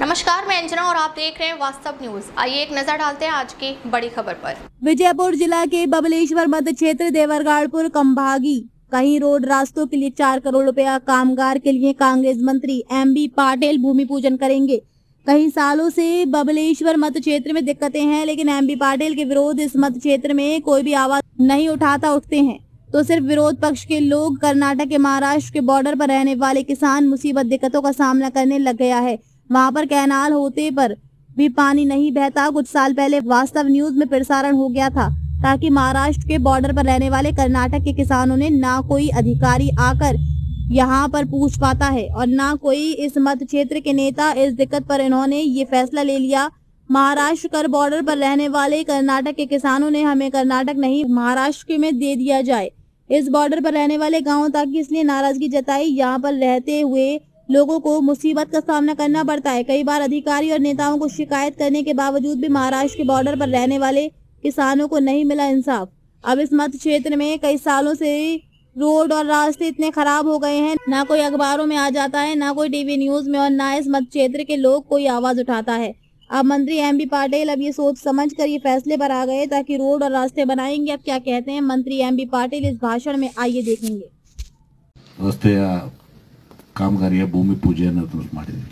नमस्कार, मैं अंजना और आप देख रहे हैं वास्तव न्यूज। आइए एक नजर डालते हैं आज की बड़ी खबर पर। विजयपुर जिला के बबलेश्वर मध्य क्षेत्र देवरगाड़पुर कंभागी कहीं रोड रास्तों के लिए 4 करोड़ रुपया कामगार के लिए कांग्रेस मंत्री एमबी पाटिल भूमि पूजन करेंगे। कई सालों से बबलेश्वर मध्य क्षेत्र में दिक्कतें हैं, लेकिन एमबी पाटिल के विरोध इस मध्य क्षेत्र में कोई भी आवाज नहीं उठते हैं तो सिर्फ विरोध पक्ष के लोग। कर्नाटक के महाराष्ट्र के बॉर्डर पर रहने वाले किसान मुसीबत दिक्कतों का सामना करने लग गया है। वहां पर कैनाल होते पर भी पानी नहीं बहता। कुछ साल पहले वास्तव न्यूज में प्रसारण हो गया था ताकि महाराष्ट्र के बॉर्डर पर रहने वाले कर्नाटक के किसानों ने ना कोई अधिकारी आकर यहां पर पूछ पाता है और ना कोई इस मध्य क्षेत्र के नेता। इस दिक्कत पर इन्होंने ये फैसला ले लिया, महाराष्ट्र कर बॉर्डर पर रहने वाले कर्नाटक के किसानों ने हमें कर्नाटक नहीं महाराष्ट्र में दे दिया जाए। इस बॉर्डर पर रहने वाले गाँव ताकि इसलिए नाराजगी जताई। यहाँ पर रहते हुए लोगों को मुसीबत का सामना करना पड़ता है। कई बार अधिकारी और नेताओं को शिकायत करने के बावजूद भी महाराष्ट्र के बॉर्डर पर रहने वाले किसानों को नहीं मिला इंसाफ। अब इस मध्य क्षेत्र में कई सालों से रोड और रास्ते इतने खराब हो गए हैं, ना कोई अखबारों में आ जाता है, ना कोई टीवी न्यूज में, और ना इस मध्य क्षेत्र के लोग कोई आवाज उठाता है। अब मंत्री एमबी पाटिल अब ये सोच समझ कर ये फैसले पर आ गए ताकि रोड और रास्ते बनाएंगे। अब क्या कहते हैं मंत्री एमबी पाटिल इस भाषण में, आइए देखेंगे। ರಸ್ತೆಯ ಕಾಮಗಾರಿಯ ಭೂಮಿ ಪೂಜೆಯನ್ನು ಮಾಡಿದ್ವಿ.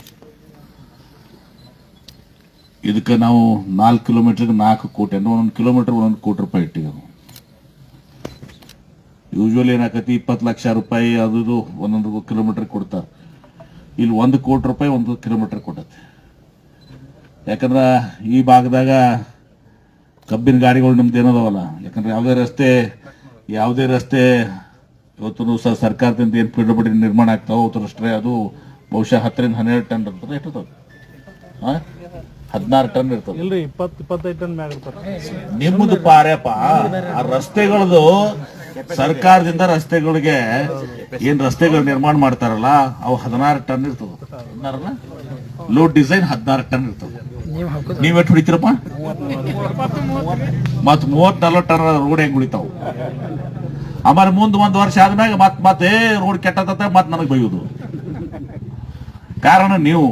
ಇದಕ್ಕೆ ನಾವು 4 ಕಿಲೋಮೀಟರ್ಗೆ 4 ಕೋಟಿ ಅಂದ್ರೆ 1 ಕಿಲೋಮೀಟರ್ 1 ಕೋಟಿ ರೂಪಾಯಿ ಇಟ್ಟಿದ್ದೀವಿ. ಯೂಶುವಲಿ ಏನಾಕತಿ 20 ಲಕ್ಷ ರೂಪಾಯಿ ಅದು ಒಂದೊಂದು ಕಿಲೋಮೀಟರ್ ಕೊಡ್ತಾರೆ. ಇಲ್ಲಿ 1 ಕೋಟಿ ರೂಪಾಯಿ 1 ಕಿಲೋಮೀಟರ್ ಕೊಟ್ಟತ್ತೆ. ಯಾಕಂದ್ರೆ ಈ ಭಾಗದಾಗ ಕಬ್ಬಿನ ಗಾಡಿಗಳು ನಮ್ದು ಏನದವಲ್ಲ, ಯಾಕಂದ್ರೆ ಯಾವುದೇ ರಸ್ತೆ ಇವತ್ತು ಸರ್ಕಾರದಿಂದ ಏನು ಪಿಡಬ್ಲ್ಯೂಡಿ ನಿರ್ಮಾಣ ಆಗ್ತಾವೆ ಅವತ್ತರಷ್ಟೇ ಅದು ಬಹುಶಃ 10 ರಿಂದ 12 ಟನ್ ಇರ್ತದೆ. ಎಷ್ಟು 16 ಟನ್ ಇರ್ತದೆ. ಇಲ್ರಿ 20-25 ಟನ್ ಮ್ಯಾಗ ಇರ್ತಾರೆ. ನಿಮ್ಮದು ಪಾರ್ಯಪ್ಪ ಆ ರಸ್ತೆಗಳದು ಸರ್ಕಾರದಿಂದ ರಸ್ತೆಗಳಿಗೆ ಏನ್ ರಸ್ತೆಗಳು ನಿರ್ಮಾಣ ಮಾಡ್ತಾರಲ್ಲ ಅವು 16 ಟನ್ ಇರ್ತದೆ. ಲೋಡ್ ಡಿಸೈನ್ 16 ಟನ್ ಇರ್ತದೆ. ನೀವೆಷ್ಟು ಹೊಡಿತೀರಪ್ಪ? ಮತ್ 30-40 ಟನ್ ರೋಡ್ ಹೆಂಗ್ ಉಳಿತಾವು? ಆಮೇಲೆ ಮುಂದೆ 1 ವರ್ಷ ಆದ್ಮ್ಯಾಗ ಮತ್ತೆ ರೋಡ್ ಕೆಟ್ಟತ್ತ ಮತ್ತೆ ನನಗೆ ಬೈಯೋದು. ಕಾರಣ ನೀವು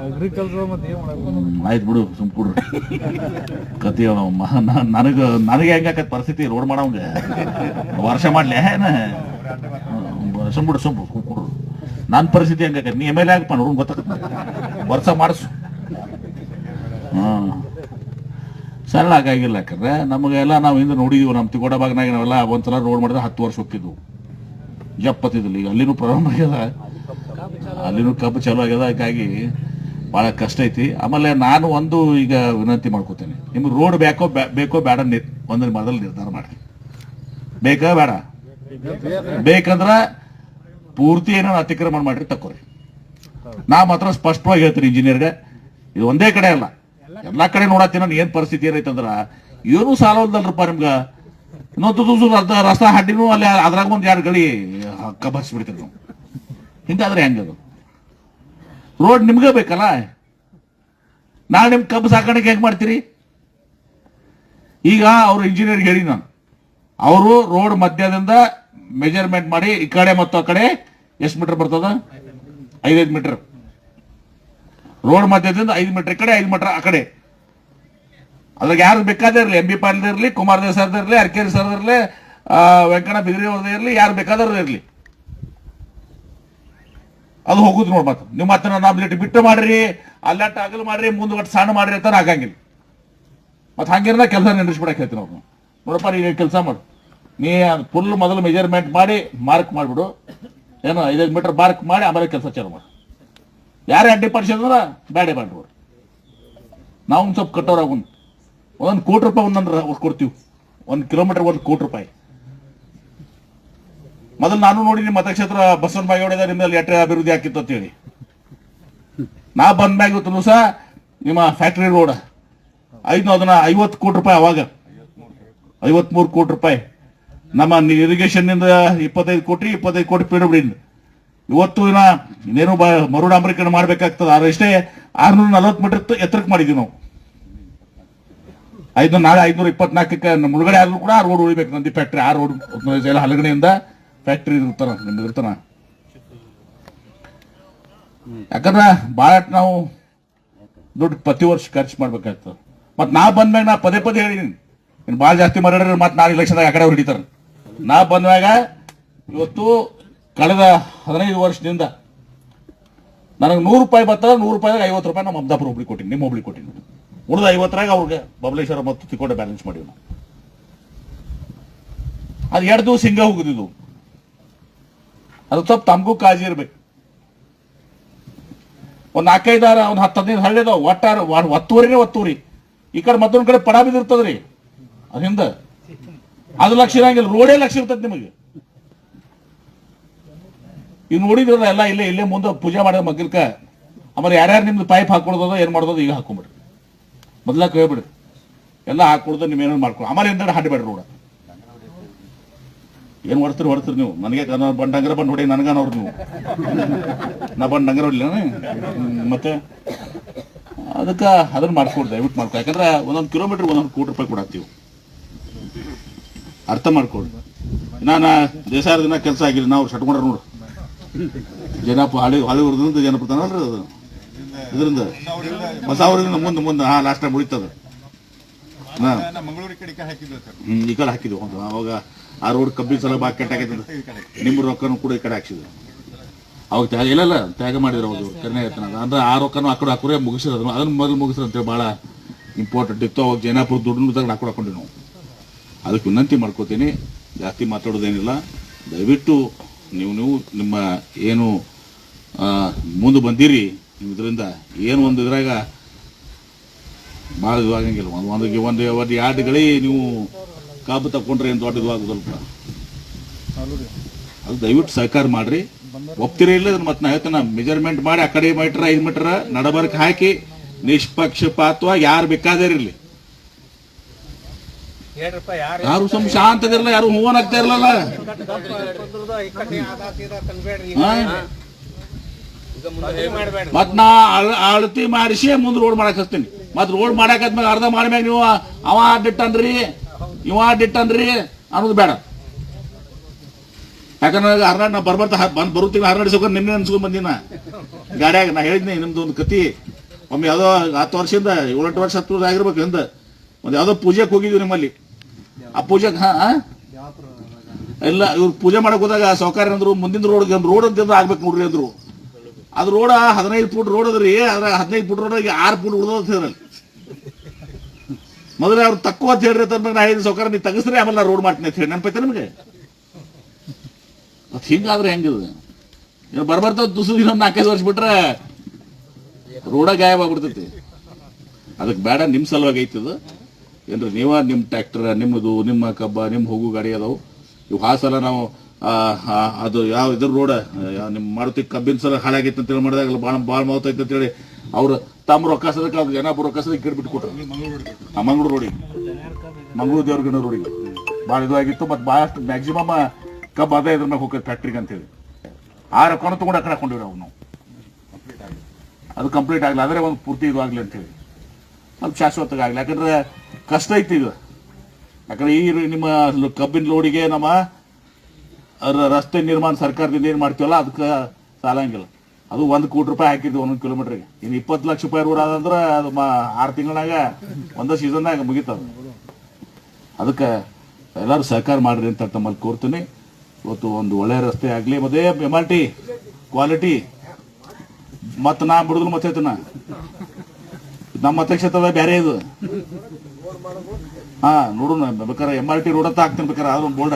ಅಗ್ರಿಕಲ್ಚರ್ ಮತ್ತೆ ಆಯ್ತು ಬಿಡು, ಸುಮ್ ಕೊಡ್ರಿ ಕತಿ. ನನಗೆ ಹೆಂಗಾಕತ್ ಪರಿಸ್ಥಿತಿ ರೋಡ್ ಮಾಡವಂಗ ವರ್ಷ ಮಾಡ್ಲಿ ಸುಮ್ ಬಿಡು, ಸುಮ್ ಕೊಡ್ರು. ನನ್ನ ಪರಿಸ್ಥಿತಿ ಹೆಂಗಾಕತ್, ನೀ ಎಮ್ ಎಲ್ ಎ ಆಗಪ್ಪ ನೋಡ್ ಗೊತ್ತಾಗತ್ತ, ವರ್ಷ ಮಾಡಿಸು. ಸರಳ ಆಗಾಗಿಲ್ಲ. ಯಾಕಂದ್ರೆ ನಮಗೆಲ್ಲ ನಾವು ಹಿಂದೆ ನೋಡಿದೀವಿ, ನಮ್ಮ ತಿಗೋಡ ಭಾಗನಾಗ ನಾವೆಲ್ಲ ಒಂದ್ಸಲ ರೋಡ್ ಮಾಡಿದ್ರೆ 10 ವರ್ಷ ಹೋಗಿದ್ವು, ಜಪ್ಪತ್ತಿದ್ದಿಲ್ಲ. ಈಗ ಅಲ್ಲಿನೂ ಪ್ರಾರಂಭ ಆಗ್ಯದ, ಅಲ್ಲಿನೂ ಕಬ್ಬು ಚಾಲು ಆಗ್ಯದ. ಹಾಗಾಗಿ ಭಾಳ ಕಷ್ಟ ಐತಿ. ಆಮೇಲೆ ನಾನು ಒಂದು ಈಗ ವಿನಂತಿ ಮಾಡ್ಕೋತೇನೆ, ನಿಮ್ಗೆ ರೋಡ್ ಬೇಕೋ ಬೇಡ ಒಂದ್ರ ಮೊದಲು ನಿರ್ಧಾರ ಮಾಡಿ. ಬೇಕಾ ಬೇಡ? ಬೇಕಂದ್ರ ಪೂರ್ತಿ ಏನೋ ಅತಿಕ್ರಮಣ ಮಾಡ್ರಿ ತಕೋರಿ. ನಾ ಮಾತ್ರ ಸ್ಪಷ್ಟವಾಗಿ ಹೇಳ್ತೀನಿ ಇಂಜಿನಿಯರ್ಗೆ, ಇದು ಒಂದೇ ಕಡೆ ಅಲ್ಲ, ಎಲ್ಲಾ ಕಡೆ ನೋಡತ್ತೀನಿ ನಾನು ಏನ್ ಪರಿಸ್ಥಿತಿ ಏನೈತಂದ್ರ ಏನು ಸಾಲವಲ್ದಲ್ರಪ್ಪ ನಿಮ್ಗ. ಇನ್ನೊಂದು ರಸ್ತಾ ಹಡ್ಡಿನೂ ಅಲ್ಲಿ ಅದ್ರಾಗ ಒಂದ್ 2 ಗಳಿ ಕಬ್ಬು ಹಚ್ಚಿಬಿಡ್ತೀವಿ ನಾವು. ಹಿಂಗಾದ್ರೆ ಹೆಂಗದು? ರೋಡ್ ನಿಮ್ಗೆ ಬೇಕಲ್ಲ. ನಾಳೆ ನಿಮ್ ಕಬ್ಬು ಸಾಕಾಣಿಕೆ ಹೆಂಗ್ ಮಾಡ್ತೀರಿ? ಈಗ ಅವ್ರು ಇಂಜಿನಿಯರ್ಗೆ ಹೇಳಿ ನಾನು, ಅವರು ರೋಡ್ ಮಧ್ಯದಿಂದ ಮೆಜರ್ಮೆಂಟ್ ಮಾಡಿ ಈ ಕಡೆ ಮತ್ತು ಆ ಕಡೆ ಎಷ್ಟು ಮೀಟರ್ ಬರ್ತದ? 5 ಮೀಟರ್. ರೋಡ್ ಮಧ್ಯದಿಂದ 5 ಮೀಟರ್ ಈ ಕಡೆ, 5 ಮೀಟರ್ ಆ ಕಡೆ. ಅದ್ರಾಗ ಯಾರು ಬೇಕಾದೇ ಇರಲಿ, ಎಂ ಬಿ ಪಾಟೀಲ್ ಇರಲಿ, ಕುಮಾರ್ ದೇವ್ ಸರ್ದ ಇರಲಿ, ಅರ್ಕೇರಿ ಸರ್ದ ಇರಲಿ, ವೆಂಕಣ್ಣ ಬಿದ್ರಿ ಅವ್ರದ್ದು ಇರಲಿ, ಯಾರು ಬೇಕಾದ್ರೂ ಇರಲಿ, ಅದು ಹೋಗುದು ನೋಡ್. ಮತ್ತೆ ನೀವು ಮತ್ತೆ ನಮ್ದು ಬಿಟ್ಟು ಮಾಡ್ರಿ, ಅಲ್ಲಟ್ಟ ಅಗಲು ಮಾಡ್ರಿ, ಮುಂದೆ ಸಣ್ಣ ಮಾಡ್ರಿ ಅಂತಾನೆ ಆಗಂಗಿಲ್ಲ. ಮತ್ತೆ ಹಂಗಿರ ಕೆಲಸ ನಿಲ್ಲಿಸ್ಬಿಡಕ್ಕೆ ಹೇಳ್ತೀನಿ ಅವ್ರು. ನೋಡಪ್ಪ ನೀನು ಕೆಲಸ ಮಾಡು, ನೀ ಫುಲ್ ಮೊದಲು ಮೆಜರ್ಮೆಂಟ್ ಮಾಡಿ ಮಾರ್ಕ್ ಮಾಡಿಬಿಡು, ಏನೋ 5 ಮೀಟರ್ ಮಾರ್ಕ್ ಮಾಡಿ ಆಮೇಲೆ ಕೆಲಸ ಚಾಲು ಮಾಡಿ. ಯಾರೇ ಅಡ್ಡಿ ಪಡಿಸಿದ್ರ ಬ್ಯಾಡೆ ಮಾಡ್ರಿ. ನಾವು ಒಂದು ಸ್ವಲ್ಪ ಕಟ್ಟೋರಾಗ 1 ಕೋಟಿ ರೂಪಾಯಿ ಒಂದೊಂದು ಕೊಡ್ತೀವಿ. 1 ಕಿಲೋಮೀಟರ್ 1 ಕೋಟಿ ರೂಪಾಯಿ. ಮೊದಲು ನಾನು ನೋಡಿನಿ ಮತಕ್ಷೇತ್ರ ಬಸವನ ಬಾಗೇವಾಡಿ ನಿಮ್ಮಲ್ಲಿ ಎಟ್ಟರೆ ಅಭಿವೃದ್ಧಿ ಆಕಿತ್ತು ಅಂತೇಳಿ. ನಾ ಬಂದ್ಮ್ಯಾಗ ಇವತ್ತು ಸಹ ನಿಮ್ಮ ಫ್ಯಾಕ್ಟ್ರಿ ರೋಡ್ ಅದನ್ನ 50 ಕೋಟಿ ರೂಪಾಯಿ, ಅವಾಗ 53 ಕೋಟಿ ರೂಪಾಯಿ. ನಮ್ಮ ಇರಿಗೇಷನ್ ನಿಂದ 25 ಕೋಟಿ ಪಿಡಬ್ಲ್ಯೂಡಿ. ಇವತ್ತು ಇನ್ನೇನು ಮರುಡಾಂಬರೀಕರಣ ಮಾಡ್ಬೇಕಾಗ್ತದೆ. ಅಷ್ಟೇ 640 ಮೀಟರ್ ಎತ್ತರಕ್ಕೆ ಮಾಡಿದೀವಿ ನಾವು. ನಾಳೆ 524ಕ್ಕೆ ಮುಳುಗಡೆ ಆದ್ರೂ ಕೂಡ ಆ ರೋಡ್ ಉಳಿಬೇಕು. ನಂದಿ ಫ್ಯಾಕ್ಟ್ರಿ ಆ ರೋಡ್ ಎಲ್ಲ ಹಲಗಡೆಯಿಂದ ಫ್ಯಾಕ್ಟ್ರಿ ಇರ್ತಾರ. ಯಾಕಂದ್ರೆ ಭಾಳ ನಾವು ದುಡ್ಡು ಪ್ರತಿ ವರ್ಷ ಖರ್ಚು ಮಾಡ್ಬೇಕಾಗ್ತದೆ. ಮತ್ತು ನಾ ಬಂದ್ಮ್ಯಾಗ ನಾ ಪದೇ ಪದೇ ಹೇಳಿದ್ದೀನಿ, ಇನ್ನು ಭಾಳ ಜಾಸ್ತಿ ಮಾರಾಡ್ರೆ ಮತ್ತೆ ನಾಳೆ ಇಲೆಕ್ಷನ್ದಾಗ ಆ ಕಡೆ ಅವ್ರು ಹಿಡಿತಾರೆ. ನಾ ಬಂದ್ಮ್ಯಾಗ ಇವತ್ತು ಕಳೆದ 15 ವರ್ಷದಿಂದ ನನಗೆ 100 ರೂಪಾಯಿ ಬರ್ತದೆ. 100 ರೂಪಾಯಿದಾಗ 50 ರೂಪಾಯಿ ನಮ್ಮ ಅಬ್ದಾಪುರ ಒಬ್ಳಿಗೆ ಕೊಟ್ಟಿನಿ, ನಿಮ್ಮ ಒಬ್ಳಿಗೆ ಕೊಟ್ಟಿನಿ. ಉಳಿದ 50ರಾಗ ಅವ್ರಿಗೆ ಬಬಲೇಶ್ವರ ಮತ್ತು ತಿಕ್ಕೋಟ ಬ್ಯಾಲೆನ್ಸ್ ಮಾಡಿವಿ ನಾವು. ಅದು 2 ದಿವಸ ಹಿಂಗೆ ಹೋಗುದಿದ್ದು. ಅದು ಸ್ವಲ್ಪ ತಮಗೂ ಕಾಳಜಿ ಇರ್ಬೇಕು. ಒಂದು 4-5 ಒಂದು 10-15 ಹಳ್ಳಿ ಅದಾವ, ಒಟ್ಟಾರೆ ಒತ್ತುವರಿ ಈ ಕಡೆ ಮತ್ತೊಂದು ಕಡೆ ಪಡ ಬಿದ್ದಿರ್ತದ್ರಿ. ಅದು ಹಿಂದೆ ಅದು ಲಕ್ಷ ಇರಂಗಿಲ್ಲ, ರೋಡೇ ಲಕ್ಷ ಇರ್ತದೆ ನಿಮಗೆ. ಈಗ ನೋಡಿದ್ರಲ್ಲ ಎಲ್ಲ ಇಲ್ಲೇ ಮುಂದೆ ಪೂಜೆ ಮಾಡೋದು ಮಗ್ಗಲ್ಕ. ಆಮೇಲೆ ಯಾರ್ಯಾರು ನಿಮ್ದು ಪೈಪ್ ಹಾಕೊಳ್ದೋ ಏನು ಮಾಡೋದು ಈಗ ಹಾಕೊಂಬಿಡ್ರಿ, ಮೊದ್ಲ ಕೇಳ್ಬಿಡ್ರಿ, ಎಲ್ಲ ಹಾಕೊಳ್ದು ನಿಮ್ಮೇನೋ ಮಾಡ್ಕೊಳ್ಳಿ. ಆಮೇಲೆ ಹಿಂದೆ ಹಾಡಬೇಡ್ರಿ ರೋಡ. ಏನು ಹೊಡ್ತೀರಿ ನೀವು? ನನಗೆ ಬಂಡಂಗರ ಬಂದು ಹೊಡಿ, ನನಗನವ್ರು ನೀವು. ನಾ ಬಂಡಂಗರ ಹೊಡಿಲ್ಲ ಮತ್ತೆ ಅದಕ್ಕೆ ಅದನ್ನ ಮಾಡ್ಕೊಡ್ರಿ, ದಯವಿಟ್ಟು ಮಾಡ್ಕೊ. ಯಾಕಂದ್ರೆ 1 ಕಿಲೋಮೀಟರ್ 1 ಕೋಟಿ ರೂಪಾಯಿ ಕೊಡತ್ತೀವಿ, ಅರ್ಥ ಮಾಡ್ಕೊಡ್ರಿ. ನಾನು ದೇಸಾರ ದಿನ ಕೆಲಸ ಆಗಿಲ್ಲ, ನಾವು ಶಟ್ಕೊಂಡ್ರೆ ನೋಡು ಜನಪ್ಪ ಹಾಳಿವರ್ದಿಂದ ಜನಪ್ಪ ತಾನಲ್ರಿ. ಅದು ಇದರಿಂದ ಹೊಸ ಊರಿಂದ ಮುಂದೆ ಲಾಸ್ಟ್ ಟೈಮ್ ಉಳಿತದ. ಈ ಕಡೆ ಹಾಕಿದ್ವಿ ಅವಾಗ ಆ ರೋಡ್ ಕಬ್ಬಿನ ಸಲ ಬಾಕಿ ಕಟ್ಟಾಗೈತೆ. ನಿಮ್ಮ ರೊಕ್ಕನೂ ಕೂಡ ಈ ಕಡೆ ಹಾಕ್ಸಿದ್ರು. ಅವಾಗ ತ್ಯಾಗ ಇಲ್ಲ ತ್ಯಾಗ ಮಾಡಿದ್ರು ಅವಾಗ ಕರ್ನಾಟಕ ಯತ್ನ. ಅಂದ್ರೆ ಆ ರೊಕ್ಕನೂ ಆ ಕಡೆ ಹಾಕೋರೆ ಮುಗಿಸಿರೋದು, ಅದನ್ನ ಮೊದಲು ಮುಗಿಸ್ರು ಅಂತೇಳಿ ಭಾಳ ಇಂಪಾರ್ಟೆಂಟ್ ಇತ್ತು. ಅವಾಗ ಜೈನಾಪುರ ದುಡ್ಡು ತಗೊಂಡು ಹಾಕೊಂಡಿವಿ ನಾವು. ಅದಕ್ಕೆ ವಿನಂತಿ ಮಾಡ್ಕೋತೀನಿ, ಜಾಸ್ತಿ ಮಾತಾಡೋದೇನಿಲ್ಲ. ದಯವಿಟ್ಟು ನೀವು ನಿಮ್ಮ ಏನು ಮುಂದೆ ಬಂದಿರಿ, ನೀವು ಇದರಿಂದ ಏನು ಒಂದು ಇದ್ರಾಗ ಭಾಳ ಇದಾಗಂಗಿಲ್ಲ. ಒಂದು 2 ಗಳಿ ನೀವು ಕಾಬು ತಗೊಂಡ್ರೆ ಏನು ದೊಡ್ಡ ಇದಾಗೋದಲ್ಪ. ಅದು ದಯವಿಟ್ಟು ಸಹಕಾರ ಮಾಡ್ರಿ. ಒಪ್ತಿರೇ ಇಲ್ಲ ಮತ್ತೆ ನಾ ಹೇಳ್ತೇನೆ, ಮೆಜರ್ಮೆಂಟ್ ಮಾಡಿ ಆ ಕಡೆ 5 ಮೀಟರ್ ನಡಬರ್ಕ್ ಹಾಕಿ ನಿಷ್ಪಕ್ಷಪಾತವಾಗಿ ಯಾರು ಬೇಕಾದಿರಲಿ. ಯಾರು ಶಾಂತದಿರಲ್ಲ, ಯಾರು ಹೂವನ್ ಆಗ್ತಾ ಇರಲ್ಲ. ಮತ್ ನಾ ಅಳತಿ ಮಾಡಿಸಿ ಮುಂದೆ ರೋಡ್ ಮಾಡಕ್ ಹಚ್ತೀನಿ. ಮತ್ ರೋಡ್ ಮಾಡಾಕದ್ಮ್ಯಾಗ ಅರ್ಧ ಮಾಡ್ಮ್ಯಾಗ ನೀವು ಅವ ಅಡ್ಡಿಟ್ಟನ್ರಿ ಇವ ಅಡ್ಡಿಟ್ಟನ್ರಿ ಅನ್ನೋದು ಬೇಡ. ಯಾಕಂದ್ರೆ ಹರ್ನಾಡ್ ನಾ ಬರುತ್ತೀವಿ ಹರ್ನಾಡ್ ಸೌಕರ್ಯ ನಿನ್ನೆ ಅನ್ಸ್ಕೊಂಡ್ ಬಂದಿನ ಗಾಡಿಯಾಗ. ನಾ ಹೇಳಿದ್ನಿ ನಿಮ್ದು ಒಂದು ಕತಿ. ಒಮ್ಮೆ ಯಾವುದೋ 10 ವರ್ಷದಿಂದ 7-8 ವರ್ಷ 10 ವರ್ಷ ಆಗಿರ್ಬೇಕು ಹಿಂದೆ ಒಂದು ಯಾವುದೋ ಪೂಜೆಗೆ ಹೋಗಿದ್ವಿ ನಿಮ್ಮಲ್ಲಿ. ಆ ಪೂಜೆಗೆ ಇಲ್ಲ ಇವ್ರು ಪೂಜೆ ಮಾಡಕ್ ಹೋದಾಗ ಸೌಕರ್ಯ ಅಂದ್ರು ಮುಂದಿನ ರೋಡ್ ಅಂತ ಆಗ್ಬೇಕು ನೋಡ್ರಿ ಅಂದ್ರು. ಅದು ರೋಡ 15 ಫೂಟ್ ರೋಡ್ ಅದ್ರಿ. ಅದ್ರ 15 ಫೂಟ್ ರೋಡ್ 6 ಫೂಟ್ ಉಳ್ದೋದ್ ಹೇಳಿ ಮೊದಲೇ ಅವ್ರು ತక్కుವ ಅಂತ ಹೇಳ್ರಿ ಅಂತ ನಾ ಹೇಳಿದ ಸೌಕರ್ಯ ನೀವು ತೆಗಿಸ್ರಿ, ಆಮೇಲೆ ನಾ ರೋಡ್ ಮಾಡ್ತೀನಿ ಅಂತ ಹೇಳಿ ನೆನಪೈತೆ ನಿಮಗೆ. ಮತ್ ಹಿಂಗಾದ್ರೆ ಹೆಂಗಿದ? ಬರ್ಬರ್ತಾವ ತುಸು ಇನ್ನೊಂದು 4-5 ವರ್ಷ ಬಿಟ್ರೆ ರೋಡ ಗಾಯಬ ಆಗ್ಬಿಡ್ತೈತಿ. ಅದಕ್ಕೆ ಬೇಡ. ನಿಮ್ಮ ಸಲುವಾಗಿ ಐತದ ಏನ್ರಿ? ನೀವ ನಿಮ್ಮ ಟ್ರ್ಯಾಕ್ಟರ್ ನಿಮ್ಮದು, ನಿಮ್ಮ ಕಬ್ಬ, ನಿಮ್ಮ ಹೋಗು ಗಾಡಿ ಅದಾವು. ಇವು ಆ ಸಲ ನಾವು ಅದು ಯಾವ ಇದ್ರ ರೋಡ ನಿಮ್ಮ ಮಾರುತಿ ಕಬ್ಬಿನ ಸಲ ಹಾಳಾಗೈತೆ ಅಂತೇಳಿ ಮಾಡಿದಾಗಲ್ಲ ಭಾಳ ಮಾವತೈತೆ ಅಂತೇಳಿ ಅವ್ರು ತಮ್ಮ ರೊಕ್ಕ ಸದಕ್ಕೆ ಅವ್ರು ಜನ ರೊಕ್ಕ ಸದಕ್ಕೆ ಗಿಡ ಬಿಟ್ಟು ಕೊಟ್ಟರು. ಮಂಗಳೂರು ರೋಡಿಗೆ, ಮಂಗಳೂರು ದೇವ್ರಗಣ ರೋಡಿಗೆ ಭಾಳ ಇದಾಗಿತ್ತು. ಮತ್ತು ಭಾಳಷ್ಟು ಮ್ಯಾಕ್ಸಿಮಮ್ ಕಬ್ಬು ಅದೇ ಇದ್ರ ಮ್ಯಾಗ ಹೋಗ್ತದೆ ಫ್ಯಾಕ್ಟ್ರಿಗೆ ಅಂತೇಳಿ ಆ ರೊಕ್ಕನ ತೊಗೊಂಡು ಆ ಕಡೆ ಹಾಕೊಂಡಿವಿ ನಾವು. ಅದು ಕಂಪ್ಲೀಟ್ ಆಗಲಿ, ಆದರೆ ಒಂದು ಪೂರ್ತಿ ಇದು ಆಗಲಿ ಅಂತೇಳಿ ಅದು ಶಾಶ್ವತವಾಗಿ ಆಗಲಿ. ಯಾಕಂದ್ರೆ ಕಷ್ಟ ಐತಿ ಇದು. ಯಾಕಂದ್ರೆ ಈ ನಿಮ್ಮ ಕಬ್ಬಿನ ಲೋಡಿಗೆ ನಮ್ಮ ರಸ್ತೆ ನಿರ್ಮಾಣ ಸರ್ಕಾರದಿಂದ ಏನು ಮಾಡ್ತೀವಲ್ಲ ಅದಕ್ಕೆ ಸಾಲಂಗಿಲ್ಲ. ಅದು 1 ಕೋಟಿ ರೂಪಾಯಿ ಹಾಕಿದ್ವಿ 1 ಕಿಲೋಮೀಟ್ರಿಗೆ. ಇನ್ನು 20 ಲಕ್ಷ ರೂಪಾಯಿ ರೋಡ್ ಆದಂದ್ರೆ ಅದು 6 ತಿಂಗಳಾಗ ಒಂದೇ ಸೀಸನ್ದಾಗ ಮುಗಿತದ. ಅದಕ್ಕೆ ಎಲ್ಲರೂ ಸಹಕಾರ ಮಾಡ್ರಿ ಅಂತ ತಮ್ಮಲ್ಲಿ ಕೋರ್ತೀನಿ. ಇವತ್ತು ಒಂದು ಒಳ್ಳೆ ರಸ್ತೆ ಆಗಲಿ, ಮದೇ MRT ಕ್ವಾಲಿಟಿ ಮತ್ತು ನಾ ಬಿಡುದ್ರು ಮತ್ತೆ ನಮ್ಮ ಮತಕ್ಷೇತ್ರದ ಬೇರೆ ಇದು. ನೋಡೋಣ ಬೇಕಾರೆ MRT ರೋಡ್ ಅಂತ ಹಾಕ್ತೀನಿ ಬೇಕಾರೆ ಅದೊಂದು ಬೋರ್ಡ.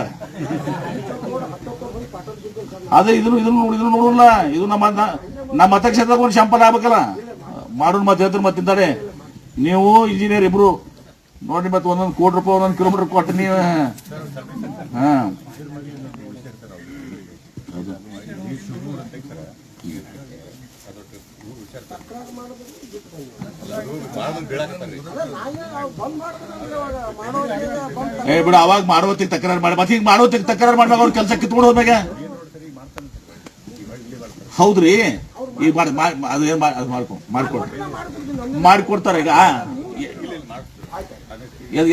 ಅದೇ ಇದನ್ನು ನೋಡೋಲ್ಲ. ಇದು ನಮ್ಮ ಮತಕ್ಷೇತ್ರದ ಒಂದು ಶಾಂಪಲ್ ಆಗ್ಬೇಕಲ್ಲ. ಮಾಡೋಣ ಮತ್ತೆ ಹೇಳ್ತಾರೆ ಮತ್ತಿದ್ದಾರೆ ನೀವು ಇಂಜಿನಿಯರ್ ಇಬ್ರು ನೋಡಿ ಮತ್ತೆ 1 ಕೋಟಿ ರೂಪಾಯಿ 1 ಕಿಲೋಮೀಟರ್ ಕೊಟ್ಟು ನೀವು ಬಿಡ. ಅವಾಗ ಮಾಡೋತ್ತಿಗೆ ತಕರಾರು ಮಾಡಿ ಮತ್ತೆ ಈಗ ಮಾಡೋತ್ತಿಗೆ ತಕರಾರು ಮಾಡ್ಬೇಕು. ಅವ್ರ ಕೆಲಸ ಕಿತ್ಕೊಂಡು ಹೋದ್ಮ್ಯಾಗ ಹೌದ್ರಿ ಈಗ ಅದು ಏನ್ ಮಾಡ್ಕೊಡ್ತಾರೆ. ಈಗ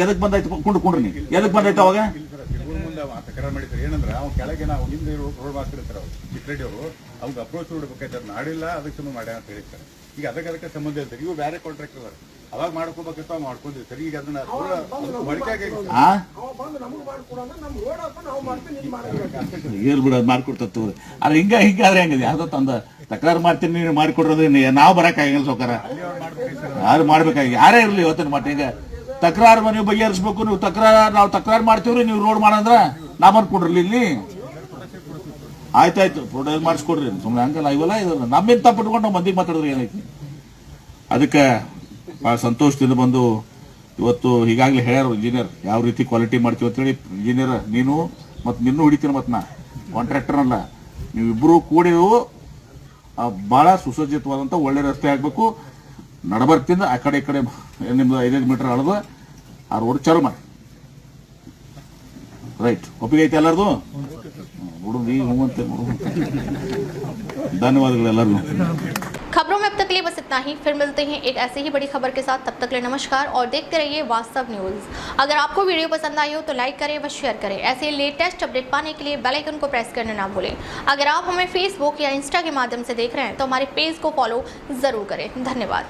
ಎದಕ್ ಬಂದಾಯ್ತು ಕುಂಡ್ರಿ ನೀವು ಎದಕ್ ಬಂದಾಯ್ತು ಅವಾಗ ತಕರಾರು ಮಾಡಿದ್ರು ಏನಂದ್ರೆ ಅವ್ನು ಕೆಳಗೆ ನಾವು ಹಿಂದೆ ರೋಡ್ ಮಾಡ್ತಿರ್ತಾರೆ ಅವ್ರು ಚಿಕ್ಕರೆಡ್ಡಿ ಅವರು ಅವ್ಗೆ ಅಪ್ರೋಚ್ ನೋಡ್ಬೇಕಾಯ್ತಾರೆ ನಾಡಿಲ್ಲ ಅದಕ್ಕೆ ಸಂಬಂಧ ಮಾಡ್ಯಾರ ಅಂತ ಹೇಳಿರ್ತಾರೆ. ಈಗ ಅದಕ್ಕೆ ಸಂಬಂಧ ಇರ್ತಾರೆ. ಇವು ಬೇರೆ ಕಾಂಟ್ರಾಕ್ಟರ್ ಅದಾರೆ, ಅವಾಗ ಮಾಡ್ಕೋಬೇಕಿತ್ತು ಅವ್ ಮಾಡ್ಕೊಂಡಿವಿ ಸರ್. ಈಗ ಅದನ್ನ ಹೊಡಿಕಾಗಿ ಏರ್ ಬಿಡ ಮಾಡ್ಕೊಡ್ತವ್ರು. ಅದ್ರ ಹಿಂಗಾದ್ರೆ ಹೆಂಗಿದೆ ಯಾವ್ದೋ ತಂದ ತಕರಾರು ಮಾಡ್ತೀನಿ ನೀನು ಮಾಡಿಕೊಡ್ರೋದು ನಾವು ಬರಕ್ಕಾಗಿಲ್ಲ ಸೌಕರ ಯಾರು ಮಾಡ್ಬೇಕಾಗಿ ಯಾರೇ ಇರ್ಲಿ ಇವತ್ತಿನ ಮಟ್ಟ. ಈಗ ತಕರಾರು ನೀವು ಬಗೆಹರಿಸ್ಬೇಕು. ನೀವು ನಾವು ತಕರಾರು ಮಾಡ್ತೀವ್ರಿ, ನೀವು ರೋಡ್ ಮಾಡಂದ್ರ ನಾ ಮಾಡ್ಕೊಡ್ರಿ ಇಲ್ಲಿ ಆಯ್ತಾಯ್ತು ಪ್ರೊಡ್ಯೂಸ್ ಮಾಡಿಸ್ಕೊಡ್ರಿ. ಸುಮ್ಮನೆ ಹಂಗಲ್ಲ ಇವೆಲ್ಲ ಇದಲ್ಲ ನಮ್ಮಿಂದ ತಪ್ಪಿಟ್ಕೊಂಡು ನಾವು ಮಂದಿಗೆ ಮಾತಾಡಿದ್ರೆ ಏನೈತಿ. ಅದಕ್ಕೆ ಭಾಳ ಸಂತೋಷದಿಂದ ಬಂದು ಇವತ್ತು ಈಗಾಗಲೇ ಹೇಳ್ಯಾರ ಇಂಜಿನಿಯರ್ ಯಾವ ರೀತಿ ಕ್ವಾಲಿಟಿ ಮಾಡ್ತೀವಿ ಅಂತೇಳಿ. ಇಂಜಿನಿಯರ್ ನೀನು ಮತ್ತು ನಿನ್ನೂ ಹಿಡಿತೀನಿ ಮತ್ತು ನಾ ಕಾಂಟ್ರಾಕ್ಟರ್ ಅಲ್ಲ, ನೀವಿಬ್ಬರು ಕೂಡಿ ಭಾಳ ಸುಸಜ್ಜಿತವಾದಂಥ ಒಳ್ಳೆ ರಸ್ತೆ ಆಗಬೇಕು. ನಡಬರ್ತಿಂದ ಆ ಕಡೆ ಈ ಕಡೆ ನಿಮ್ದು 5 ಮೀಟರ್ ಅಳದು ಆ ರೋಡ್ ಚಾಲು ಮಾಡಿ. ರೈಟ್, ಒಪ್ಪಿಗೆ ಐತೆ ಎಲ್ಲರದು? ನೋಡೋದು ಈಗ ಹೂವಂತೆ ನೋಡು. ಧನ್ಯವಾದಗಳು ಎಲ್ಲರಿಗೂ. खबरों में अब तक के लिए बस इतना ही। फिर मिलते हैं एक ऐसे ही बड़ी खबर के साथ। तब तक के लिए नमस्कार और देखते रहिए वास्तव न्यूज़। अगर आपको वीडियो पसंद आई हो तो लाइक करें व शेयर करें। ऐसे लेटेस्ट अपडेट पाने के लिए बेल आइकन को प्रेस करना ना भूलें। अगर आप हमें फेसबुक या इंस्टा के माध्यम से देख रहे हैं तो हमारे पेज को फॉलो ज़रूर करें। धन्यवाद।